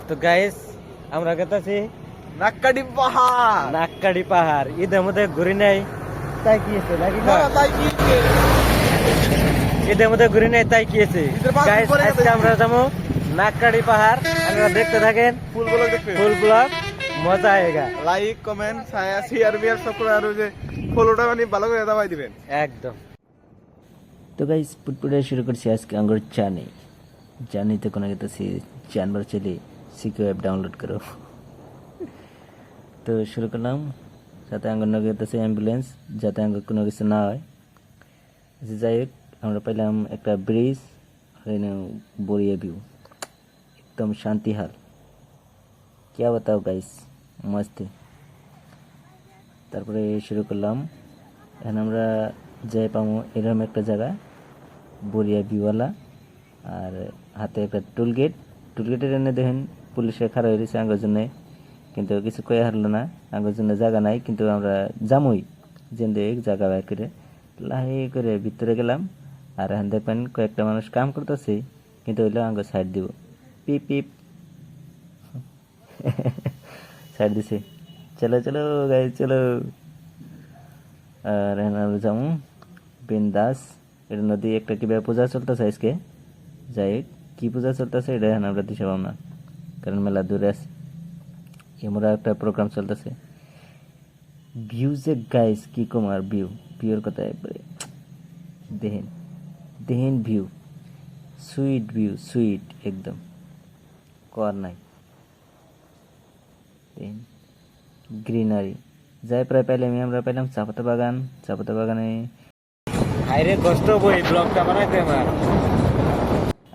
তো গাইস আমরা গেতাছি নাক্কাডি পাহাড়। নাক্কাডি পাহাড়। ঈদের মধ্যে ঘুরি নাই তাই কি আছে নাকি তাই কি ঈদের মধ্যে ঘুরি নাই তাই কি আছে গাইস। আজকে আমরা যাবো নাক্কাডি পাহাড়। আপনারা দেখতে থাকেন ফুল ব্লগ দেখবে, ফুল ব্লগ, মজা আয়েগা। লাইক কমেন্ট শেয়ার বিয়ার সব করে, আর ওই যে ফলোটা মানে ভালো করে দাবাই দিবেন একদম। তো গাইস পুটপুটে শুরু করছি আজকে আঙ্গুর জার্নিতে কোনো গেতেছি জানবার চলে সিকিউ অ্যাপ ডাউনলোড করো। তো শুরু করলাম, সাথে আঙ্গুর নগে গেতেছে অ্যাম্বুলেন্স, যাতে আঙ্গুর কোনো কিছু না হয়। যাই হোক, আমরা পাইলাম একটা ব্রিজ, বড়িয়া ভিউ, একদম শান্তি হাল। क्या बताओ गाइस, मस्त। তারপরে শুরু করলাম। এখন আমরা যাই পাবো এরকম একটা জায়গা, বড়িয়া ভিউওয়ালা, আর হাতে একটা টুলগেটের এনে দেখেন পুলিশে খাড়া হয়ে রয়েছে আঙ্গর জন্য, কিন্তু কিছু কয়ে হারলো না, আঙ্গর জন্য জায়গা নাই, কিন্তু আমরা যামই যেন দেখ জায়গা বের করে লাহে করে ভিতরে গেলাম। আর এখন দেখবেন কয়েকটা মানুষ কাম করতেছে, কিন্তু হইলো আঙ্গর সাইড দিব, পিপ পিপ সাইড দিছে। চলো চলো গাইস চলো। আর এখন আমরা যাবো বিন্দাস। এটা নদী একটা কিভাবে পূজা চলতেছে আজকে, যাই কি পূজা চলতেছে এটা এখন আমরা দিশে পাব না, কারণ মেলা দূরে আছে। এমরা একটা প্রোগ্রাম চলতেছে। ভিউজে গাইস কি কুমার ভিউর কথা একবারে দেখেন দেখেন, ভিউ সুইট একদম, কর নাই গ্রিনারি। যাই প্রায় পাইলাম, আমরা পাইলাম চাপাতা বাগানে। আরে কষ্ট বই ব্লগটা বানাইতে আমার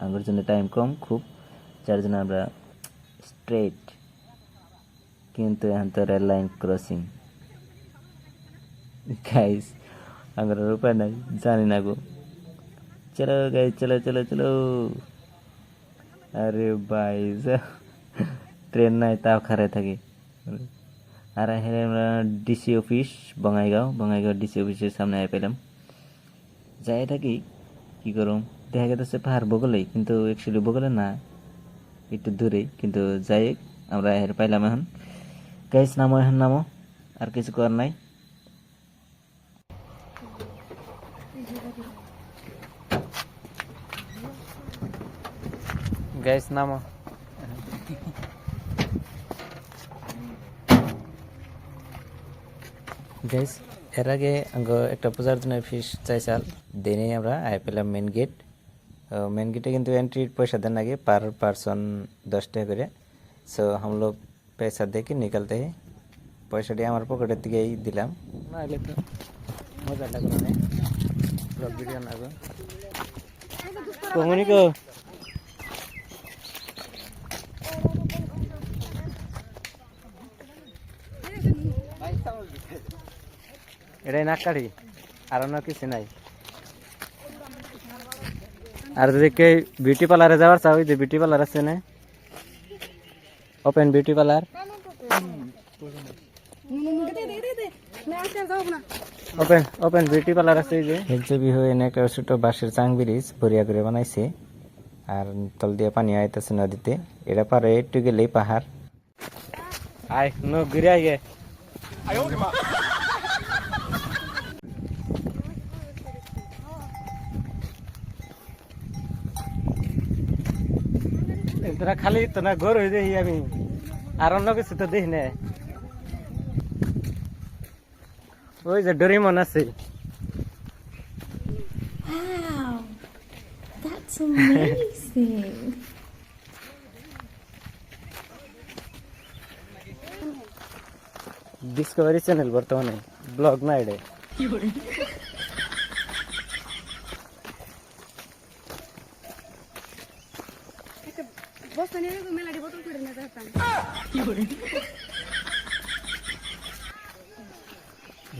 আঙ্গুর জন্য টাইম কম খুব, যার জন্য আমরা স্ট্রেট, কিন্তু এখন তো রেল লাইন ক্রসিং গাইস, আঙ্গুর উপায় নাই, জানি না গো। চলো গাইস চলো চলো চলো। আরে ভাই ট্রেন নাই তাও খারাই থাকে। আর আমরা ডিসি অফিস বঙ্গাইগাঁও ডিসি অফিসের সামনে পেলাম। যাই থাকি কি করুম, দেখা গেছে পাহাড় বগলেই, কিন্তু অ্যাকচুয়ালি বগলে না, একটু দূরেই, কিন্তু যাই আমরা এর পাইলাম। এখন গাইস নামো, এখন নামো, আর কিছু করার নাই। গাইস নামো। গাইস এর আগে একটা পূজার জন্য ফিস চাইছাল, দিনে আমরা আয় পেলাম মেন গেট। মেন गेटे কিন্তু एंट्रीर पैसा देना लगे पर पर्सन 10 টাকা করে। सो हम लोग पैसा दे के निकलते हैं। पैसाটি আমার পকেটের দিকেই দিলাম, না হলে তো মজা লাগবে না, ব্লগ ভিডিও না গো কোমনিকো। এটাই নাক্কাডি, আর অন্য কিছু নাই। আর যদি কেউ বিউটি পার্লারে যাওয়ার চাও, যে বিউটি পার্লার আছে না, open beauty parlour, open beauty parlour আছে। যে ছবি হয়ে এনে একটা ছোট বাঁশের চাং ব্রিজ বরিয়া করে বানাইছে, আর তল দিয়ে পানি আইতেছে নদীতে। এটা পারে একটু গেলেই পাহাড়। আয় নো ঘুরে আগে। তোরা খালি তো না ঘর হয়ে দেখি আমি, আর অন্য কিছু তো দেখি না। ওই যে ডোরেমন আছে। Wow, that's amazing. Discovery channel বর্তমানে ব্লগ না এটা।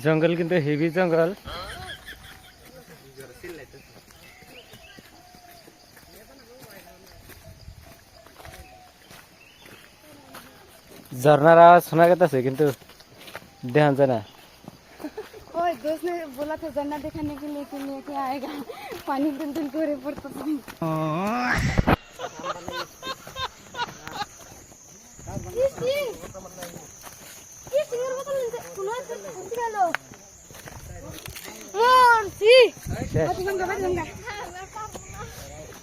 জঙ্গল কিন্তু হেভি জঙ্গল। ঝর্ণার আওয়াজ শোনা গেছে, কিন্তু দেখা যায় না। ओए दोस्त ने बोला था झरना देखने के लिए लेके आएगा, पानी टुन करे पड़ता था।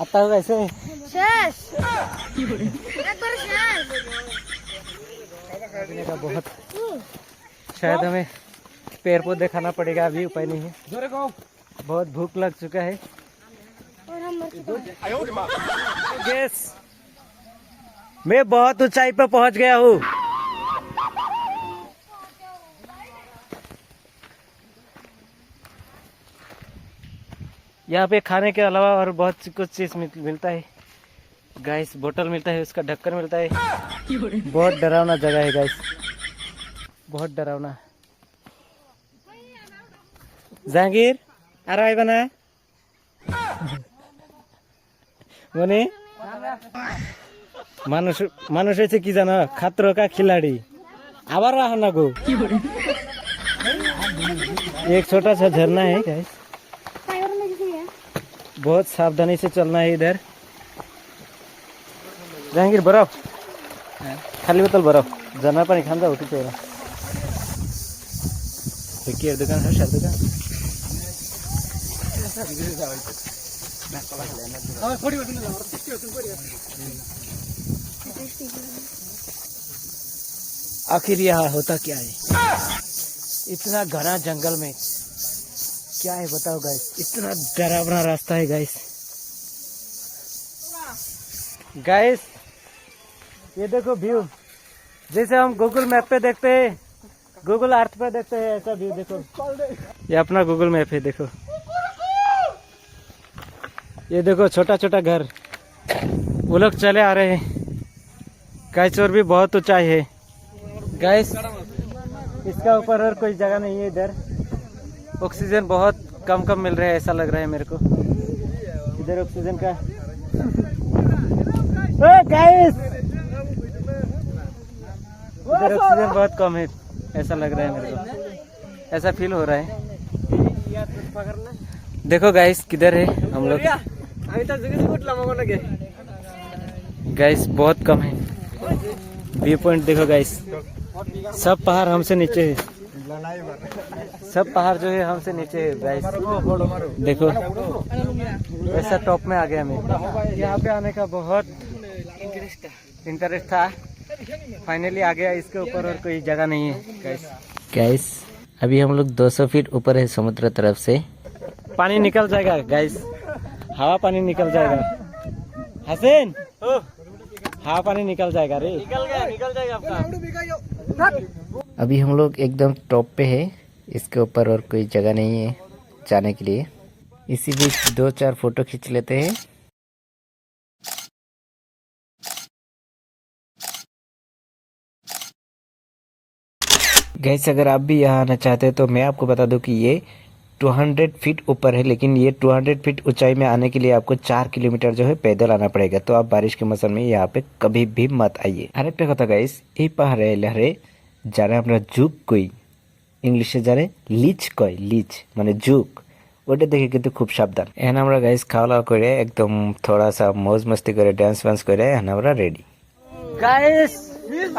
आता होगा ऐसे শেষ একবার শেষ खाने का बहुत शायद हमें पेड़ पौधे खाना पड़ेगा, अभी उपाय नहीं है, बहुत भूख लग चुका है। और हम मर चुके हैं। गैस मैं बहुत ऊंचाई पर पहुंच गया हूँ। यहाँ पे खाने के अलावा और बहुत कुछ चीज मिलता है गाइस। बोतल मिलता है, उसका ढक्कन मिलता है। बहुत डरावना जगह है गाइस, बहुत डरावना। জাহাঙ্গীর আর আইবা না মনে মানুষ মানুষ হয়েছে কি জানো, খাতর का खिलाड़ी। আবার रहा ना गो। एक छोटा सा झरना है गाइस, टायर में किसी है बहुत सावधानी से चलना है इधर। जहांगीर बर्फ खाली बोतल बर्फ झरना पानी खान जा उठी चाहिए। देखिए दुकान है शायद दुकान आखिर यहाँ होता क्या है इतना घना जंगल में, क्या है बताओ गाइस। इतना डरावना रास्ता है गाइस। गाइस ये देखो व्यू, जैसे हम गूगल मैप पे देखते हैं, गूगल अर्थ पे देखते हैं, ऐसा व्यू देखो। ये अपना गूगल मैप है, देखो ये देखो छोटा छोटा घर, वो लोग चले आ रहे हैं। गाइस और भी बहुत ऊंचाई है गाइस, इसका ऊपर और कोई जगह नहीं है। इधर ऑक्सीजन बहुत कम कम मिल रहा है, ऐसा लग रहा है मेरे को। इधर ऑक्सीजन का गाइस, इधर ऑक्सीजन बहुत कम है, ऐसा लग रहा है मेरे को, ऐसा फील हो रहा है। देखो गाइस किधर है हम लोग। गाइस बहुत कम है व्यू पॉइंट। देखो गाइस सब पहाड़ हमसे नीचे है, सब पहाड़ जो है हमसे नीचे है गाइस। देखो ऐसा टॉप में आ गया मैं। यहाँ पे आने का बहुत इंटरेस्ट था, फाइनली आ गया। इसके ऊपर और कोई जगह नहीं है गाइस। अभी हम लोग 200 फीट ऊपर है समुद्र तरफ से। पानी निकल जाएगा गाइस, हवा पानी निकल जाएगा। हसन हवा पानी निकल जाएगा रे, निकल जाएगा आपका। अभी हम लोग एकदम टॉप पे है, इसके ऊपर और कोई जगह नहीं है जाने के लिए। इसी बीच 2-4 फोटो खींच लेते हैं। गैस अगर आप भी यहाँ आना चाहते हैं तो मैं आपको बता दूं कि ये 200 फीट ऊपर है, लेकिन ये 200 फीट ऊंचाई में आने के लिए आपको 4 किलोमीटर जो है पैदल आना पड़ेगा। तो आप बारिश के मौसम में यहाँ पे कभी भी मत आइए। আরেকটা কথা গাইস, এই পাহাড়ে এলারে যারা আমরা যুগ কই, ইংলিশে যারে লিচ কয়, লিচ মানে যুগ, ওটা দেখে কিন্তু খুব সাবধান। এখন আমরা গাইস খাওয়া দাওয়া করে একদম थोड़ा सा मौज मस्ती करे, डांस वांस करे, এখন আমরা रेडी। गाइस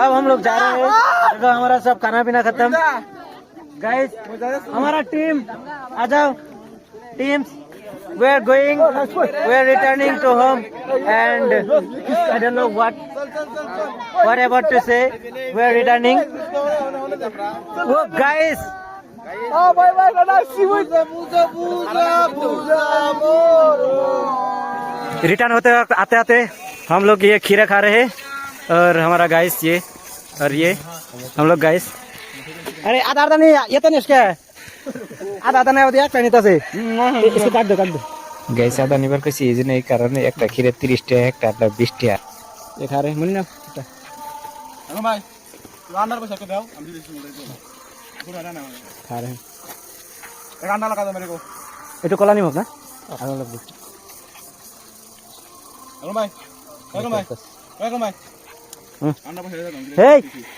अब हम लोग जा रहे हैं, देखो हमारा सब खाना पीना खत्म। गाइस हमारा टीम आ जाओ, teams we are going, we are returning to home and I don't know what about to say. We are returning. Oh guys, oh bye bye return होते आते आते हम लोग ये खीरा खा रहे हैं और हमारा गाइस ये और ये हम लोग गाइस, अरे आधा आधा नहीं, ये तो नहीं उसका आधा आधा नहीं होता है कहने से इसको काट दो गाइस। आधा नहीं बार किसी इजी नहीं कारण एक खीरे 30 টাকা, একটা 20 টাকা। ये खा रहे मुन्ना हेलो भाई अंडा पैसा के दो, हम भी पूरा ना खा रहे हैं। एक अंडा लगा दो मेरे को, ये तो कोला नहीं होगा आलू लग दो। हेलो भाई हेलो भाई हेलो भाई अंडा पैसा दे दो। हे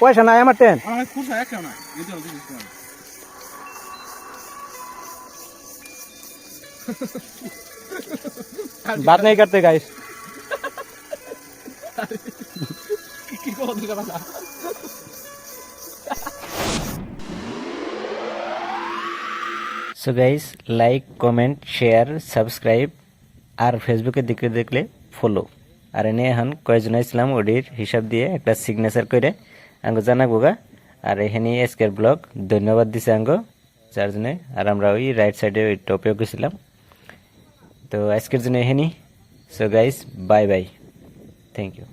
पैसा ना আমার টেন আমার খুব এক কেন না দিতে হবে দিতে হবে। बात नहीं करते guys. So guys, like, comment, share, subscribe, আর ফেসবুকে দেখলে ফলো। আর এনে এখন কয়জন আসলাম ওডির হিসাব দিয়ে একটা সিগনেচার করে আঙ্গ জানাবো গা। আর এখানে আজকের ব্লগ ধন্যবাদ দিছে আঙ্গ চারজনে। আর আমরা ওই রাইট সাইডে ওই টপেও গেছিলাম। তো আজকের জন্য এখানে। So guys, bye bye, thank you.